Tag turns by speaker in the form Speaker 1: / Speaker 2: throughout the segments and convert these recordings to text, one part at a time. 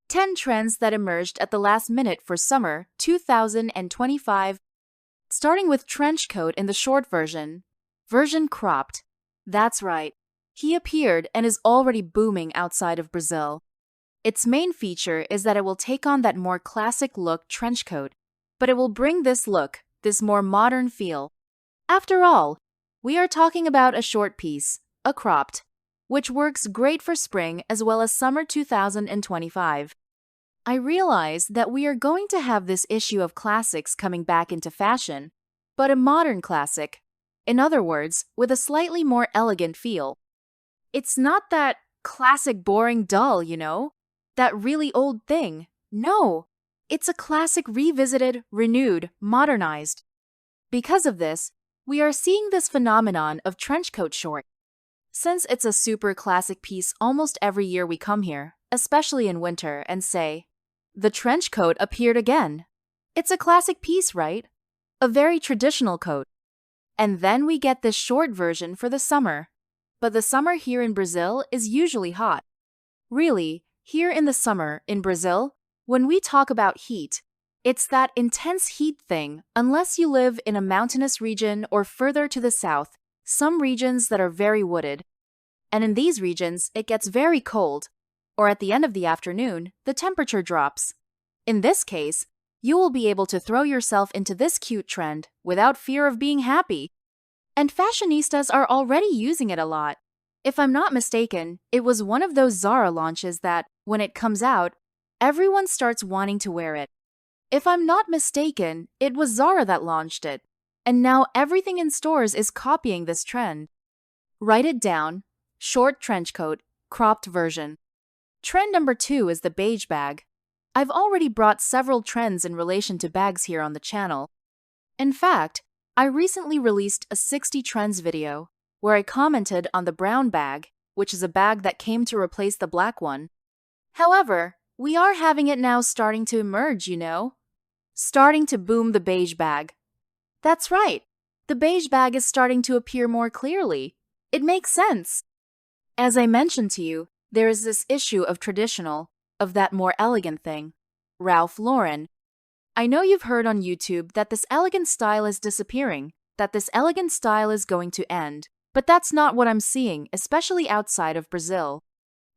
Speaker 1: 10 trends that emerged at the last minute for summer 2025. Starting with trench coat in the short version cropped. That's right. He appeared and is already booming outside of Brazil. Its main feature is that it will take on that more classic look trench coat, but it will bring this more modern feel. After all, we are talking about a short piece, a cropped, which works great for spring as well as summer 2025. I realize that we are going to have this issue of classics coming back into fashion, but a modern classic. In other words, with a slightly more elegant feel. It's not that classic boring dull, that really old thing. No, it's a classic revisited, renewed, modernized. Because of this, we are seeing this phenomenon of trench coat short. Since it's a super classic piece almost every year we come here, especially in winter, and say, the trench coat appeared again. It's a classic piece, right? A very traditional coat. And then we get this short version for the summer. But the summer here in Brazil is usually hot. Really, here in the summer in Brazil, when we talk about heat, it's that intense heat thing unless you live in a mountainous region or further to the south, some regions that are very wooded. And in these regions, it gets very cold, or at the end of the afternoon, the temperature drops. In this case, you will be able to throw yourself into this cute trend without fear of being happy. And fashionistas are already using it a lot. If I'm not mistaken, it was one of those Zara launches that, when it comes out, everyone starts wanting to wear it. If I'm not mistaken, it was Zara that launched it, and now everything in stores is copying this trend. Write it down: short trench coat, cropped version. Trend number 2 is the beige bag. I've already brought several trends in relation to bags here on the channel. In fact, I recently released a 60 trends video where I commented on the brown bag, which is a bag that came to replace the black one. However, we are having it now starting to emerge, starting to boom the beige bag. That's right, the beige bag is starting to appear more clearly. It makes sense. As I mentioned to you, there is this issue of traditional, of that more elegant thing. Ralph Lauren. I know you've heard on YouTube that this elegant style is disappearing, that this elegant style is going to end, but that's not what I'm seeing, especially outside of Brazil.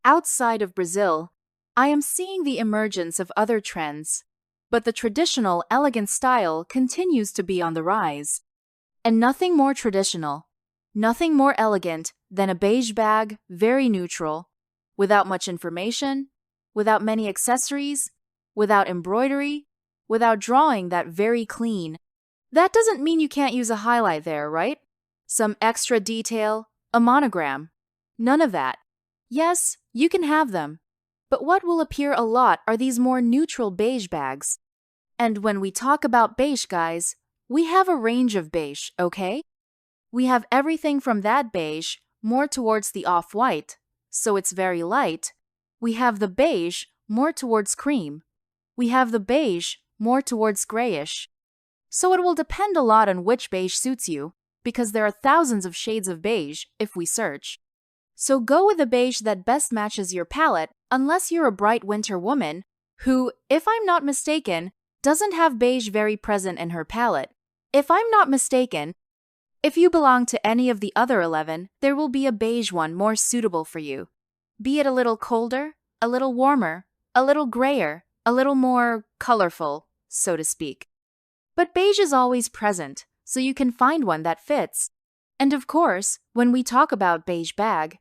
Speaker 1: Outside of Brazil, I am seeing the emergence of other trends, but the traditional elegant style continues to be on the rise. And nothing more traditional, nothing more elegant than a beige bag, very neutral, without much information, without many accessories, without embroidery, without drawing that very clean. That doesn't mean you can't use a highlight there, right? Some extra detail, a monogram. None of that. Yes, you can have them. But what will appear a lot are these more neutral beige bags. And when we talk about beige, guys, we have a range of beige, okay? We have everything from that beige, more towards the off-white, so it's very light. We have the beige, more towards cream. We have the beige, more towards grayish. So it will depend a lot on which beige suits you, because there are thousands of shades of beige if we search. So go with the beige that best matches your palette, unless you're a bright winter woman who, if I'm not mistaken, doesn't have beige very present in her palette. If I'm not mistaken, if you belong to any of the other 11, there will be a beige one more suitable for you. Be it a little colder, a little warmer, a little grayer, a little more colorful, so to speak. But beige is always present, so you can find one that fits. And of course, when we talk about beige bag,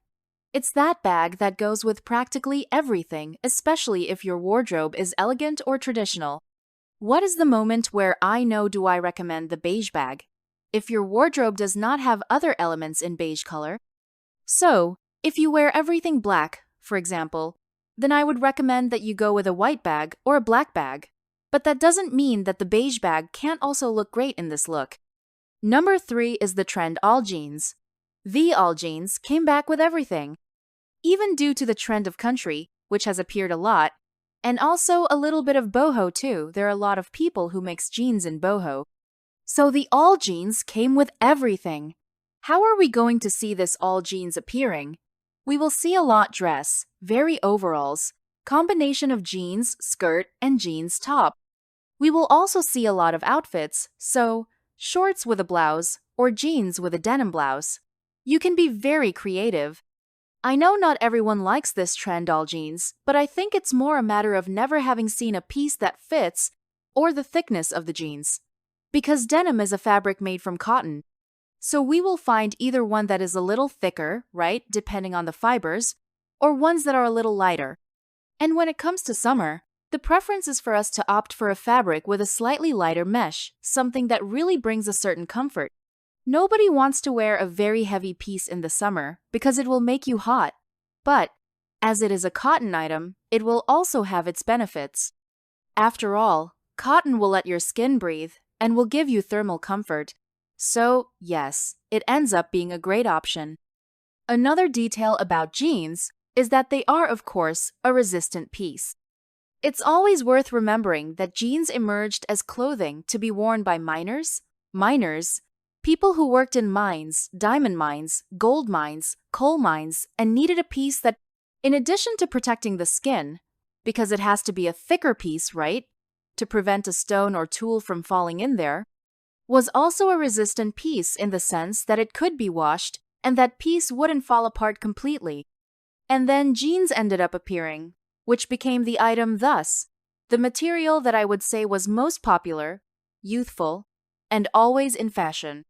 Speaker 1: it's that bag that goes with practically everything, especially if your wardrobe is elegant or traditional. What is the moment where I know do I recommend the beige bag? If your wardrobe does not have other elements in beige color. So, if you wear everything black, for example, then I would recommend that you go with a white bag or a black bag. But that doesn't mean that the beige bag can't also look great in this look. Number 3 is the trend all jeans. The all jeans came back with everything. Even due to the trend of country, which has appeared a lot, and also a little bit of boho too. There are a lot of people who mix jeans in boho. So the all jeans came with everything. How are we going to see this all jeans appearing? We will see a lot dress, very overalls, combination of jeans, skirt, and jeans top. We will also see a lot of outfits, so shorts with a blouse or jeans with a denim blouse. You can be very creative. I know not everyone likes this trend all jeans, but I think it's more a matter of never having seen a piece that fits or the thickness of the jeans. Because denim is a fabric made from cotton. So we will find either one that is a little thicker, right, depending on the fibers, or ones that are a little lighter. And when it comes to summer, the preference is for us to opt for a fabric with a slightly lighter mesh, something that really brings a certain comfort. Nobody wants to wear a very heavy piece in the summer because it will make you hot. But, as it is a cotton item, it will also have its benefits. After all, cotton will let your skin breathe and will give you thermal comfort. So, yes, it ends up being a great option. Another detail about jeans is that they are, of course, a resistant piece. It's always worth remembering that jeans emerged as clothing to be worn by miners, people who worked in mines, diamond mines, gold mines, coal mines, and needed a piece that, in addition to protecting the skin, because it has to be a thicker piece, right, to prevent a stone or tool from falling in there, was also a resistant piece in the sense that it could be washed and that piece wouldn't fall apart completely. And then jeans ended up appearing, which became the item thus, the material that I would say was most popular, youthful, and always in fashion.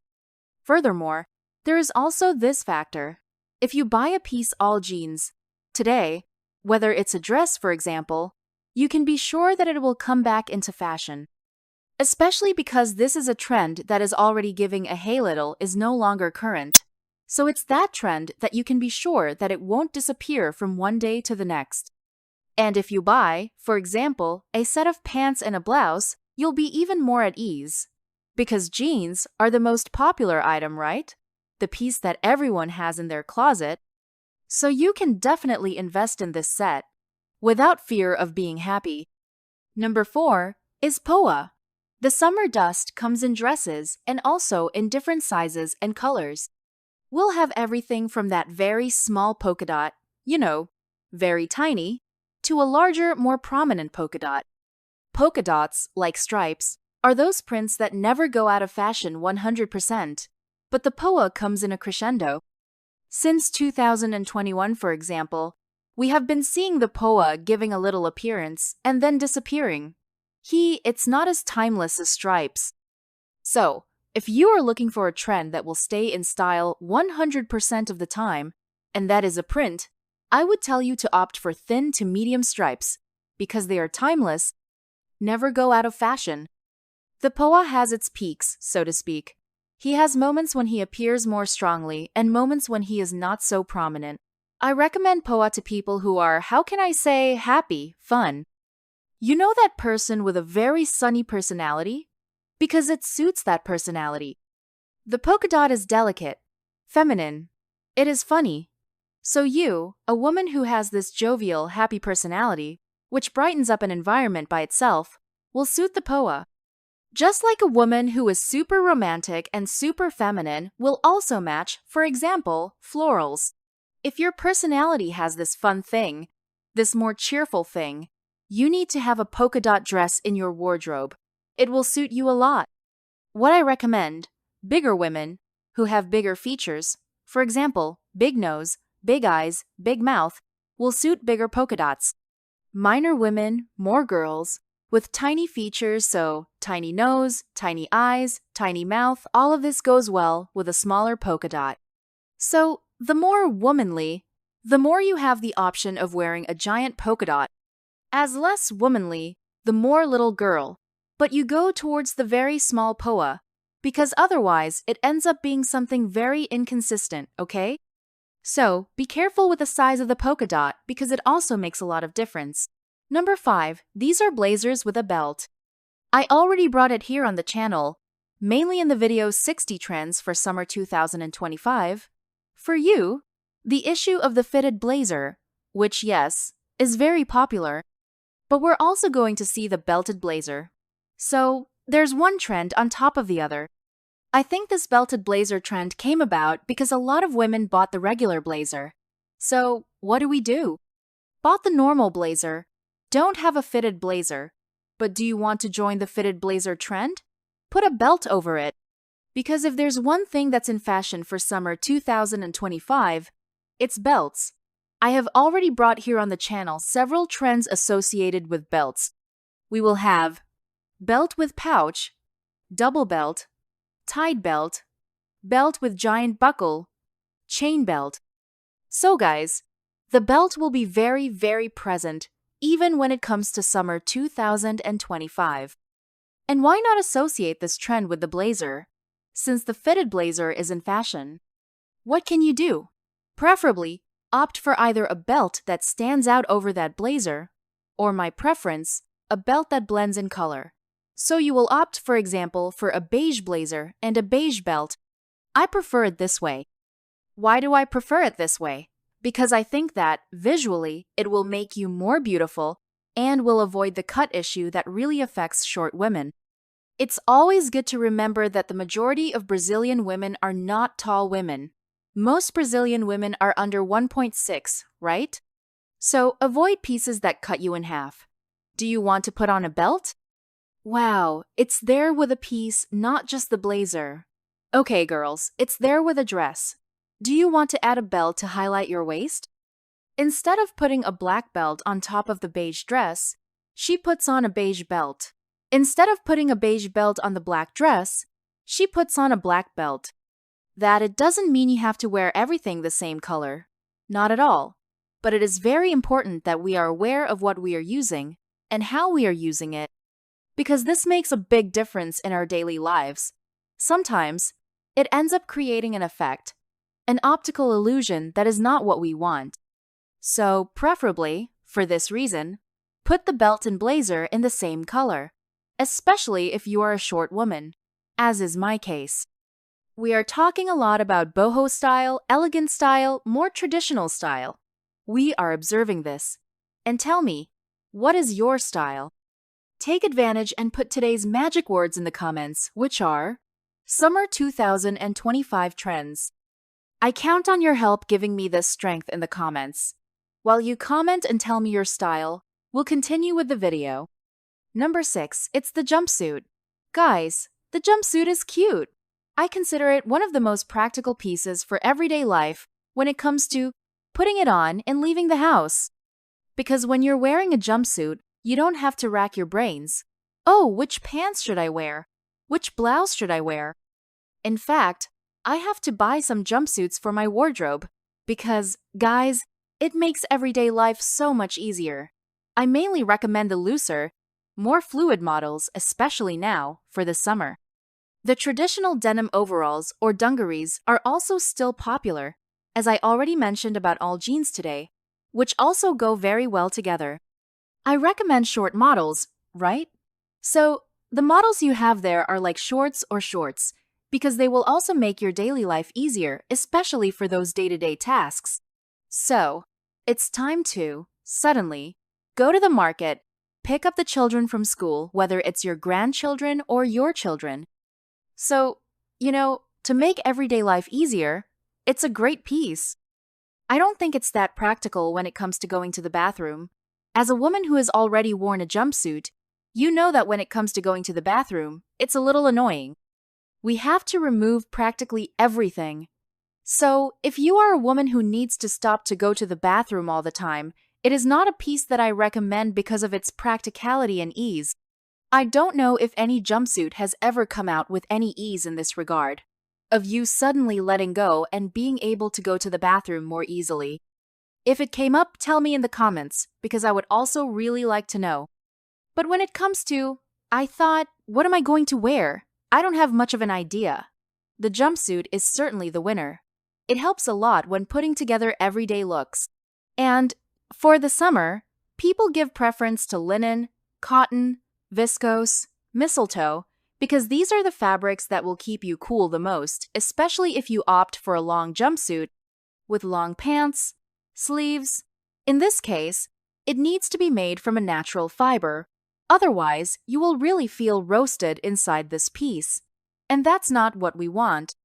Speaker 1: Furthermore, there is also this factor. If you buy a piece all jeans today, whether it's a dress, for example, you can be sure that it will come back into fashion. Especially because this is a trend that is already giving a hey little is no longer current. So it's that trend that you can be sure that it won't disappear from one day to the next. And if you buy, for example, a set of pants and a blouse, you'll be even more at ease. Because jeans are the most popular item, right? The piece that everyone has in their closet. So you can definitely invest in this set without fear of being happy. Number 4 is POA. The summer dust comes in dresses and also in different sizes and colors. We'll have everything from that very small polka dot, very tiny, to a larger, more prominent polka dot. Polka dots, like stripes, are those prints that never go out of fashion 100%, but the POA comes in a crescendo. Since 2021, for example, we have been seeing the POA giving a little appearance and then disappearing. It's not as timeless as stripes. So, if you are looking for a trend that will stay in style 100% of the time, and that is a print, I would tell you to opt for thin to medium stripes, because they are timeless, never go out of fashion. The POA has its peaks, so to speak. He has moments when he appears more strongly and moments when he is not so prominent. I recommend POA to people who are, happy, fun. You know that person with a very sunny personality? Because it suits that personality. The polka dot is delicate, feminine. It is funny. So you, a woman who has this jovial, happy personality, which brightens up an environment by itself, will suit the POA. Just like a woman who is super romantic and super feminine will also match, for example, florals. If your personality has this fun thing, this more cheerful thing, you need to have a polka dot dress in your wardrobe. It will suit you a lot. What I recommend, bigger women who have bigger features, for example, big nose, big eyes, big mouth, will suit bigger polka dots. Minor women, more girls, with tiny features, so tiny nose, tiny eyes, tiny mouth, all of this goes well with a smaller polka dot. So, the more womanly, the more you have the option of wearing a giant polka dot. As less womanly, the more little girl, but you go towards the very small POA, because otherwise it ends up being something very inconsistent, okay? So, be careful with the size of the polka dot because it also makes a lot of difference. Number 5, these are blazers with a belt. I already brought it here on the channel, mainly in the video 60 Trends for Summer 2025. For you, the issue of the fitted blazer, which yes, is very popular, but we're also going to see the belted blazer. So, there's one trend on top of the other. I think this belted blazer trend came about because a lot of women bought the regular blazer. So, what do? Bought the normal blazer, Don't have a fitted blazer, but do you want to join the fitted blazer trend? Put a belt over it. Because if there's one thing that's in fashion for summer 2025, it's belts. I have already brought here on the channel several trends associated with belts. We will have belt with pouch, double belt, tied belt, belt with giant buckle, chain belt. So guys, the belt will be very, very present even when it comes to summer 2025. And why not associate this trend with the blazer, since the fitted blazer is in fashion? What can you do? Preferably, opt for either a belt that stands out over that blazer, or my preference, a belt that blends in color. So you will opt, for example, for a beige blazer and a beige belt. I prefer it this way. Why do I prefer it this way? Because I think that, visually, it will make you more beautiful and will avoid the cut issue that really affects short women. It's always good to remember that the majority of Brazilian women are not tall women. Most Brazilian women are under 1.6, right? So avoid pieces that cut you in half. Do you want to put on a belt? Wow, it's there with a piece, not just the blazer. Okay, girls, it's there with a dress. Do you want to add a belt to highlight your waist? Instead of putting a black belt on top of the beige dress, she puts on a beige belt. Instead of putting a beige belt on the black dress, she puts on a black belt. That it doesn't mean you have to wear everything the same color. Not at all. But it is very important that we are aware of what we are using and how we are using it, because this makes a big difference in our daily lives. Sometimes, it ends up creating an effect, an optical illusion that is not what we want. So, preferably, for this reason, put the belt and blazer in the same color, especially if you are a short woman, as is my case. We are talking a lot about boho style, elegant style, more traditional style. We are observing this. And tell me, what is your style? Take advantage and put today's magic words in the comments, which are Summer 2025 Trends. I count on your help giving me this strength in the comments. While you comment and tell me your style, we'll continue with the video. Number 6, it's the jumpsuit. Guys, the jumpsuit is cute. I consider it one of the most practical pieces for everyday life when it comes to putting it on and leaving the house. Because when you're wearing a jumpsuit, you don't have to rack your brains. Oh, which pants should I wear? Which blouse should I wear? In fact, I have to buy some jumpsuits for my wardrobe because, guys, it makes everyday life so much easier. I mainly recommend the looser, more fluid models, especially now, for the summer. The traditional denim overalls or dungarees are also still popular, as I already mentioned about all jeans today, which also go very well together. I recommend short models, right? So, the models you have there are like shorts or shorts, because they will also make your daily life easier, especially for those day-to-day tasks. So, it's time to, suddenly, go to the market, pick up the children from school, whether it's your grandchildren or your children. So, to make everyday life easier, it's a great piece. I don't think it's that practical when it comes to going to the bathroom. As a woman who has already worn a jumpsuit, you know that when it comes to going to the bathroom, it's a little annoying. We have to remove practically everything. So, if you are a woman who needs to stop to go to the bathroom all the time, it is not a piece that I recommend because of its practicality and ease. I don't know if any jumpsuit has ever come out with any ease in this regard, of you suddenly letting go and being able to go to the bathroom more easily. If it came up, tell me in the comments, because I would also really like to know. But when it comes to, I thought, what am I going to wear? I don't have much of an idea. The jumpsuit is certainly the winner. It helps a lot when putting together everyday looks. And for the summer, people give preference to linen, cotton, viscose, mistletoe, because these are the fabrics that will keep you cool the most, especially if you opt for a long jumpsuit with long pants, sleeves. In this case, it needs to be made from a natural fiber. Otherwise, you will really feel roasted inside this piece. And that's not what we want.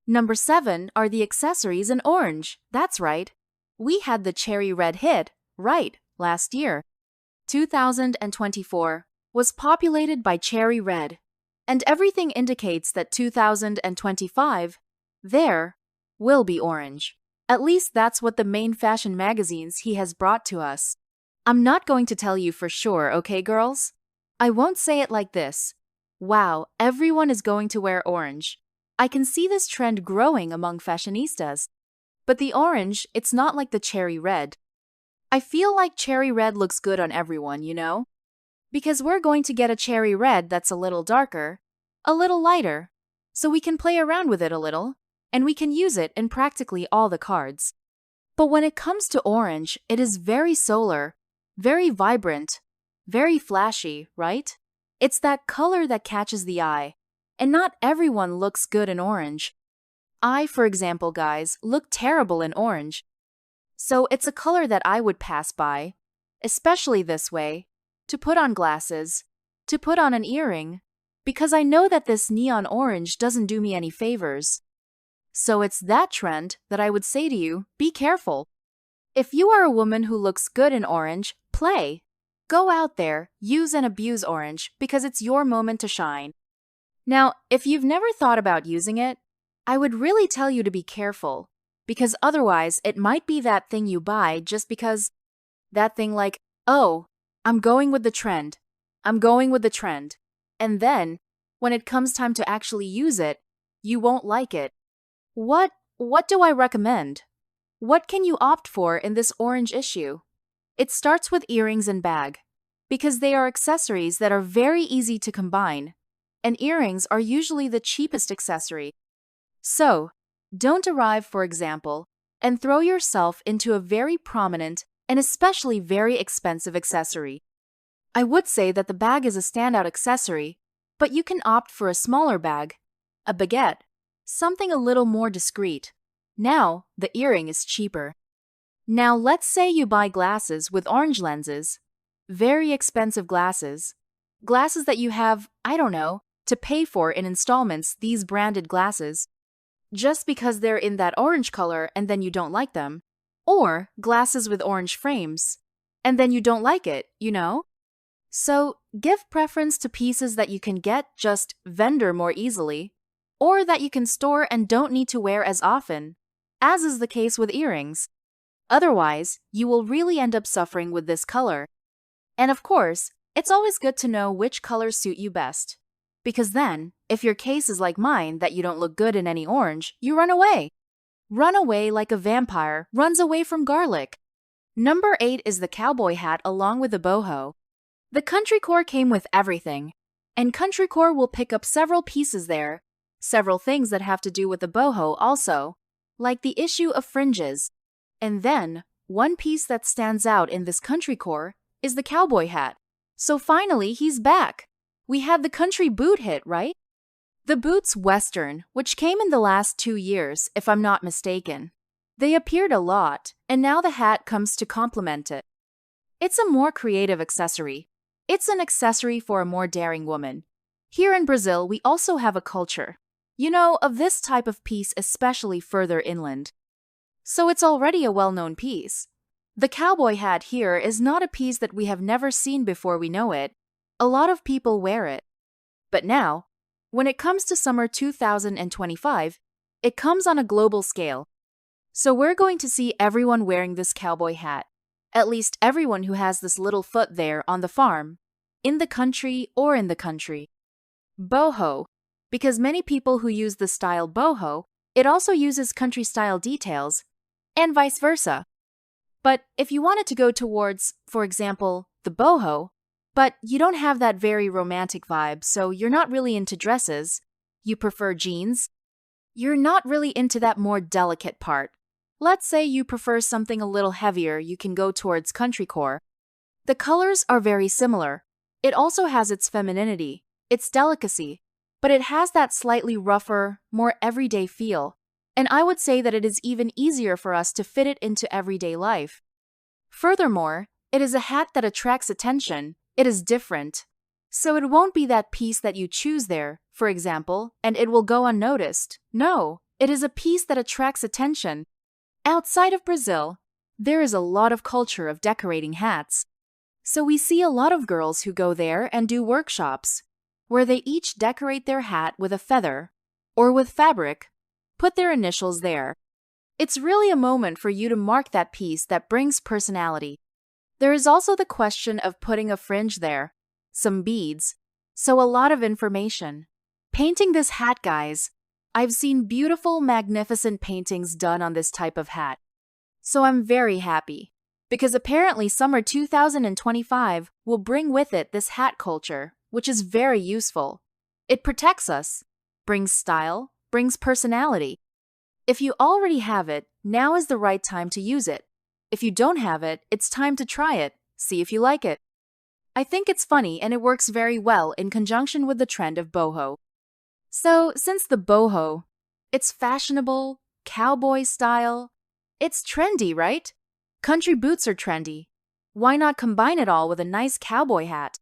Speaker 1: Number 7 are the accessories in orange. That's right. We had the cherry red hit, right, last year. 2024 was populated by cherry red, and everything indicates that 2025 there will be orange. At least that's what the main fashion magazines he has brought to us. I'm not going to tell you for sure, okay, girls? I won't say it like this. Wow, everyone is going to wear orange. I can see this trend growing among fashionistas. But the orange, it's not like the cherry red. I feel like cherry red looks good on everyone, you know? Because we're going to get a cherry red that's a little darker, a little lighter, so we can play around with it a little, and we can use it in practically all the cards. But when it comes to orange, it is very solar, very vibrant, very flashy, right? It's that color that catches the eye, and not everyone looks good in orange. I, for example, guys, look terrible in orange. So it's a color that I would pass by, especially this way, to put on glasses, to put on an earring, because I know that this neon orange doesn't do me any favors. So it's that trend that I would say to you, be careful. If you are a woman who looks good in orange, play. Go out there, use and abuse orange because it's your moment to shine. Now, if you've never thought about using it, I would really tell you to be careful, because otherwise it might be that thing you buy just because that thing like, oh, I'm going with the trend. I'm going with the trend. And then, when it comes time to actually use it, you won't like it. What do I recommend? What can you opt for in this orange issue? It starts with earrings and bag, because they are accessories that are very easy to combine, and earrings are usually the cheapest accessory. So, don't arrive, for example, and throw yourself into a very prominent and especially very expensive accessory. I would say that the bag is a standout accessory, but you can opt for a smaller bag, a baguette, something a little more discreet. Now, the earring is cheaper. Now, let's say you buy glasses with orange lenses, very expensive glasses that you have, I don't know, to pay for in installments, these branded glasses, just because they're in that orange color and then you don't like them, or glasses with orange frames, and then you don't like it, you know? So, give preference to pieces that you can get just vendor more easily, or that you can store and don't need to wear as often, as is the case with earrings. Otherwise, you will really end up suffering with this color. And of course, it's always good to know which colors suit you best. Because then, if your case is like mine that you don't look good in any orange, you run away. Run away like a vampire runs away from garlic. Number 8 is the cowboy hat along with the boho. The country core came with everything, and country core will pick up several pieces there, several things that have to do with the boho also, like the issue of fringes. And then, one piece that stands out in this country core is the cowboy hat. So finally, he's back. We had the country boot hit, right? The boots Western, which came in the last 2 years, if I'm not mistaken. They appeared a lot, and now the hat comes to complement it. It's a more creative accessory. It's an accessory for a more daring woman. Here in Brazil, we also have a culture, you know, of this type of piece, especially further inland. So it's already a well-known piece. The cowboy hat here is not a piece that we have never seen before we know it. A lot of people wear it. But now, when it comes to summer 2025, it comes on a global scale. So we're going to see everyone wearing this cowboy hat. At least everyone who has this little foot there on the farm, in the country or in the country. Boho, because many people who use the style boho, it also uses country style details, and vice versa. But if you wanted to go towards, for example, the boho, but you don't have that very romantic vibe, so you're not really into dresses, you prefer jeans, you're not really into that more delicate part. Let's say you prefer something a little heavier, you can go towards country core. The colors are very similar. It also has its femininity, its delicacy, but it has that slightly rougher, more everyday feel. And I would say that it is even easier for us to fit it into everyday life. Furthermore, it is a hat that attracts attention. It is different. So it won't be that piece that you choose there, for example, and it will go unnoticed. No, it is a piece that attracts attention. Outside of Brazil, there is a lot of culture of decorating hats. So we see a lot of girls who go there and do workshops, where they each decorate their hat with a feather, or with fabric, put their initials there. It's really a moment for you to mark that piece that brings personality. There is also the question of putting a fringe there, some beads, so a lot of information. Painting this hat, guys. I've seen beautiful, magnificent paintings done on this type of hat. So I'm very happy, because apparently summer 2025 will bring with it this hat culture, which is very useful. It protects us, brings style, brings personality. If you already have it, now is the right time to use it. If you don't have it, it's time to try it, see if you like it. I think it's funny and it works very well in conjunction with the trend of boho. So, since the boho, it's fashionable, cowboy style, it's trendy, right? Country boots are trendy. Why not combine it all with a nice cowboy hat?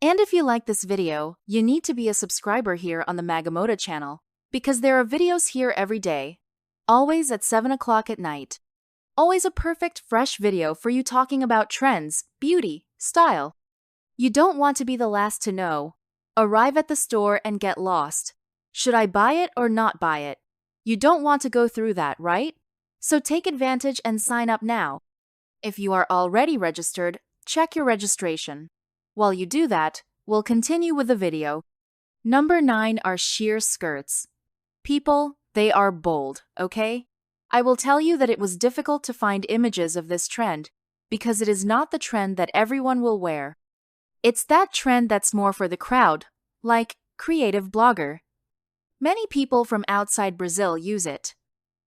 Speaker 1: And if you like this video, you need to be a subscriber here on the Moda channel, because there are videos here every day, always at 7 o'clock at night. Always a perfect, fresh video for you talking about trends, beauty, style. You don't want to be the last to know. Arrive at the store and get lost. Should I buy it or not buy it? You don't want to go through that, right? So take advantage and sign up now. If you are already registered, check your registration. While you do that, we'll continue with the video. Number 9 are sheer skirts. People, they are bold, okay? I will tell you that it was difficult to find images of this trend, because it is not the trend that everyone will wear. It's that trend that's more for the crowd, like creative blogger. Many people from outside Brazil use it.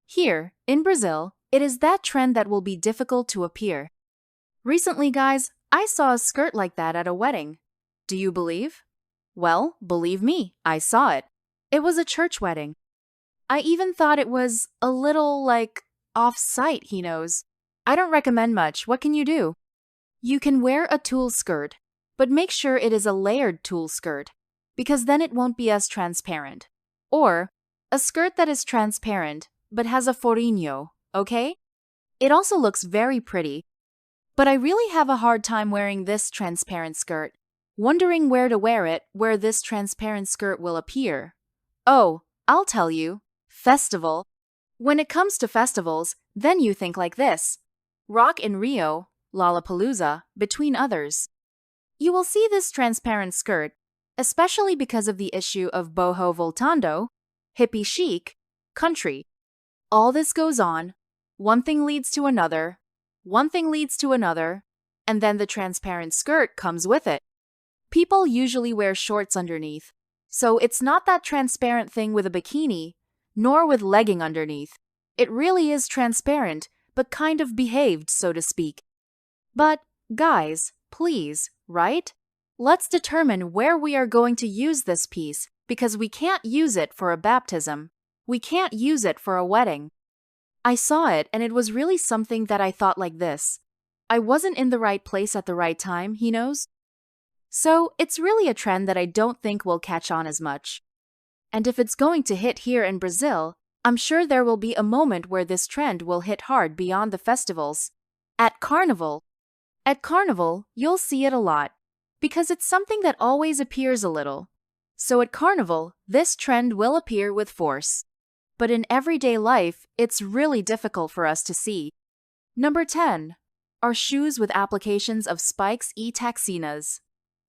Speaker 1: Here, in Brazil, it is that trend that will be difficult to appear. Recently, guys, I saw a skirt like that at a wedding. Do you believe? Well, believe me, I saw it. It was a church wedding. I even thought it was a little, like, off-site, he knows. I don't recommend much. What can you do? You can wear a tulle skirt, but make sure it is a layered tulle skirt, because then it won't be as transparent. Or, a skirt that is transparent, but has a forrinho, okay? It also looks very pretty. But I really have a hard time wearing this transparent skirt, wondering where to wear it where this transparent skirt will appear. Oh, I'll tell you. Festival. When it comes to festivals, then you think like this. Rock in Rio, Lollapalooza, between others. You will see this transparent skirt, especially because of the issue of boho voltando, hippie chic, country. All this goes on, one thing leads to another, one thing leads to another, and then the transparent skirt comes with it. People usually wear shorts underneath, so it's not that transparent thing with a bikini, nor with legging underneath. It really is transparent, but kind of behaved, so to speak. But, guys, please, right? Let's determine where we are going to use this piece, because we can't use it for a baptism. We can't use it for a wedding. I saw it and it was really something that I thought like this. I wasn't in the right place at the right time, he knows. So, it's really a trend that I don't think will catch on as much. And if it's going to hit here in Brazil, I'm sure there will be a moment where this trend will hit hard beyond the festivals. At Carnival. At Carnival, you'll see it a lot, because it's something that always appears a little. So at Carnival, this trend will appear with force. But in everyday life, it's really difficult for us to see. Number 10 are shoes with applications of spikes e taxinas.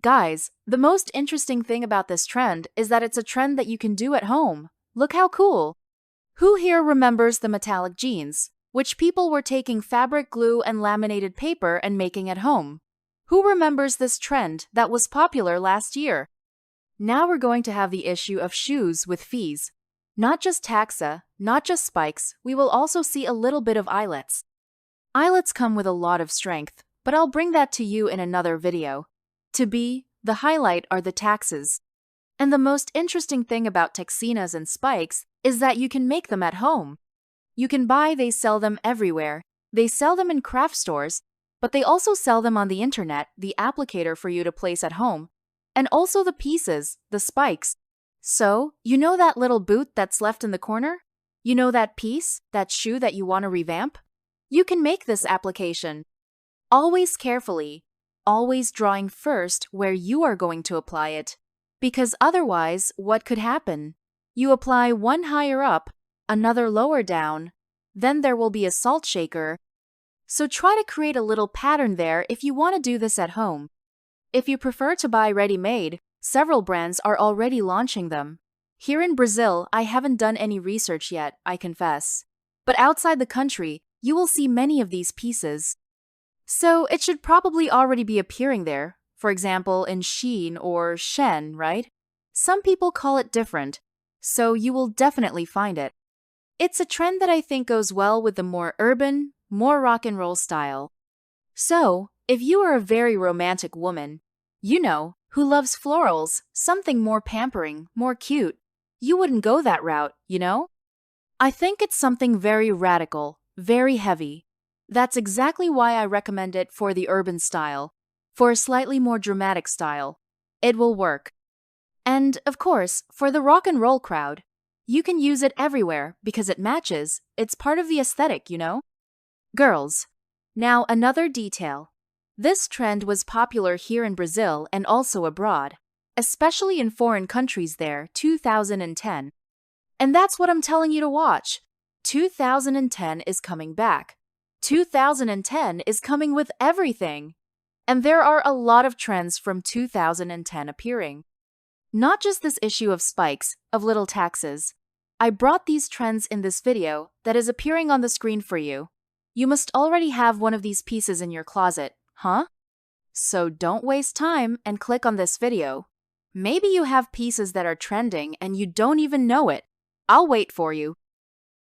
Speaker 1: Guys, the most interesting thing about this trend is that it's a trend that you can do at home. Look how cool! Who here remembers the metallic jeans, which people were taking fabric glue and laminated paper and making at home? Who remembers this trend that was popular last year? Now we're going to have the issue of shoes with fees. Not just taxa, not just spikes, we will also see a little bit of eyelets. Eyelets come with a lot of strength, but I'll bring that to you in another video. To be, the highlight are the taxes. And the most interesting thing about taxinas and spikes is that you can make them at home. You can buy, they sell them everywhere. They sell them in craft stores, but they also sell them on the internet, the applicator for you to place at home. And also the pieces, the spikes. So, you know that little boot that's left in the corner? You know that piece, that shoe that you want to revamp? You can make this application. Always carefully. always drawing first where you are going to apply it. Because otherwise, what could happen? You apply one higher up, another lower down, then there will be a salt shaker. So try to create a little pattern there if you want to do this at home. If you prefer to buy ready-made, several brands are already launching them. Here in Brazil, I haven't done any research yet, I confess. But outside the country, you will see many of these pieces. So it should probably already be appearing there, for example in Shein or Shen, right? Some people call it different, so you will definitely find it. It's a trend that I think goes well with the more urban, more rock and roll style. So, if you are a very romantic woman, who loves florals, something more pampering, more cute, you wouldn't go that route, I think it's something very radical, very heavy. That's exactly why I recommend it for the urban style, for a slightly more dramatic style. It will work. And, of course, for the rock and roll crowd, you can use it everywhere because it matches. It's part of the aesthetic, Girls. Now, another detail. This trend was popular here in Brazil and also abroad, especially in foreign countries there, 2010. And that's what I'm telling you to watch. 2010 is coming back. 2010 is coming with everything. And there are a lot of trends from 2010 appearing. Not just this issue of spikes, of little taxes. I brought these trends in this video that is appearing on the screen for you. You must already have one of these pieces in your closet, huh? So don't waste time and click on this video. Maybe you have pieces that are trending and you don't even know it. I'll wait for you.